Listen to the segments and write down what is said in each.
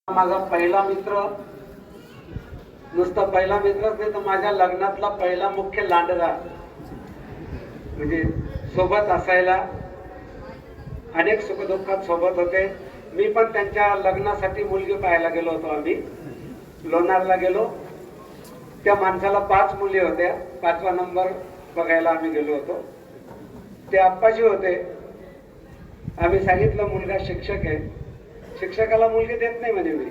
माझा पहिला मित्र नुसता पहिला मित्रच नाही तर माझ्या लग्नातला पहिला मुख्य लांडगा, म्हणजे सोबत असायला अनेक सुखदुःखात सोबत होते. मी पण त्यांच्या लग्नासाठी मुलगी पाहायला गेलो होतो. आम्ही लोणारला गेलो. त्या माणसाला 5 मुली होत्या. 5वा नंबर बघायला आम्ही गेलो होतो. ते आप्पाजी होते. आम्ही सांगितलं मुलगा शिक्षक आहे, शिक्षकाला मुलगी देत नाही म्हणे. मी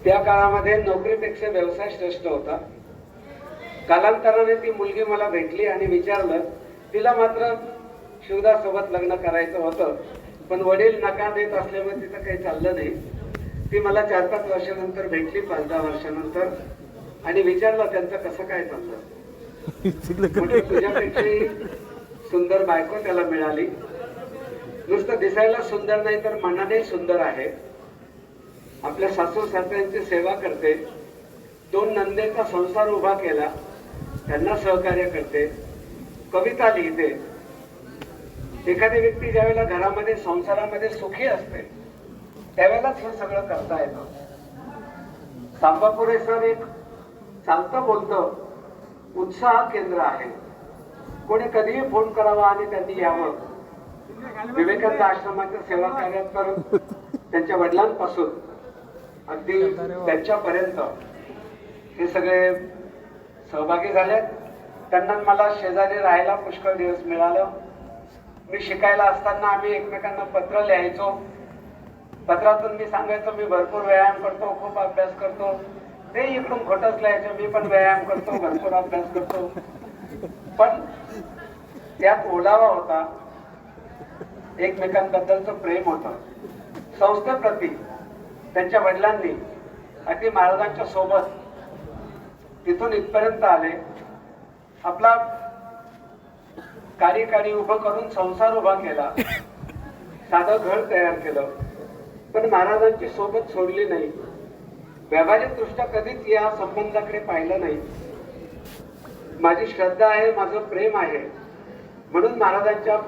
त्या काळामध्ये नोकरीपेक्षा व्यवसाय श्रेष्ठ होता. कालांतराने ती मुलगी मला भेटली आणि विचारलं. तिला मात्र शिवदास सोबत लग्न करायचं होतं, पण वडील नकार देत असल्यामुळे तिचं काही चाललं नाही. ती मला 4-5 वर्षानंतर भेटली, 5-10 वर्षानंतर, आणि विचारलं त्यांचं कसं काय चाललं. तुझ्यापेक्षाही सुंदर बायको त्याला मिळाली. नुसतं दिसायला सुंदर नाही तर मनाने सुंदर आहे. आपल्या सासू सासऱ्यांची सेवा करते. 2 नंदेचा संसार उभा केला, त्यांना सहकार्य करते. कविता लिहिते. एखादी व्यक्ती ज्यावेळेला घरामध्ये संसारामध्ये सुखी असते त्यावेळेलाच हे सगळं करता येतं. सांबापुरे सर एक चालतं बोलतं उत्साह केंद्र आहे. कोणी कधीही फोन करावा आणि त्यांनी यावं. विवेकानंद आश्रमाच्या सेवा कार्यात तर त्यांच्या वडिलांपासून अगदी त्यांच्यापर्यंत हे सगळे सहभागी झाले. त्यांना मला शेजारी राहायला पुष्कळ दिवस मिळालं. मी शिकायला असताना आम्ही एकमेकांना पत्र लिहायचो. पत्रातून मी सांगायचो मी भरपूर व्यायाम करतो, खूप अभ्यास करतो. ते इकडून खोटच लिहायचं मी पण व्यायाम करतो, भरपूर अभ्यास करतो. पण त्यात ओलावा होता, एकमेकांबद्दलचं प्रेम होतं. संस्थेप्रती त्यांच्या वडिलांनी अगदी महाराजांच्या सोबत तिथून इथपर्यंत आले. आपला काडी उभं करून संसार उभा केला, साधं घर तयार केलं, पण महाराजांची सोबत सोडली नाही. व्यावहारिक दृष्ट्या कधीच या संबंधाकडे पाहिलं नाही. माझी श्रद्धा आहे, माझं प्रेम आहे, म्हणून महाराजांच्या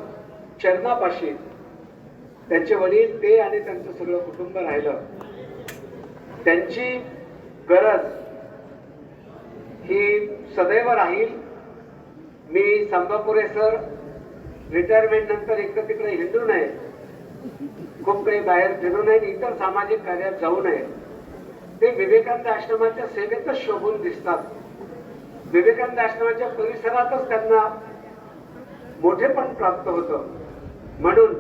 चरणापाशी त्यांचे वडील, ते आणि त्यांचं सगळं कुटुंब राहिलं. त्यांची गरज ही सदैव राहील. मी सांबापुरे सर रिटायरमेंट नंतर इकडं तिकडे हिंडू नये, खूप काही बाहेर फिरू नये, इतर सामाजिक कार्यात जाऊ नये. ते विवेकानंद आश्रमाच्या सेवेतच शोभून दिसतात. विवेकानंद आश्रमाच्या परिसरातच त्यांना मोठेपण प्राप्त होतं. म्हणून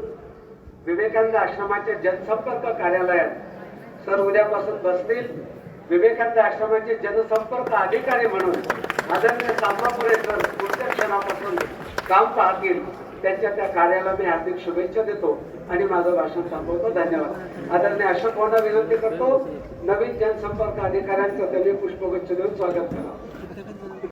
विवेकानंद आश्रमाच्या जनसंपर्क कार्यालयात सर उद्यापासून बसतील. विवेकानंद आश्रमाचे जनसंपर्क अधिकारी म्हणून आदरणीय सांबापुरे सर पुढच्या क्षणापासून काम पाहतील. त्यांच्या त्या कार्याला मी हार्दिक शुभेच्छा देतो आणि माझं भाषण थांबवतो. धन्यवाद. आदरणीय अशोक भाऊंना विनंती करतो, नवीन जनसंपर्क अधिकाऱ्यांचं त्यांनी पुष्पगुच्छ देऊन स्वागत करा.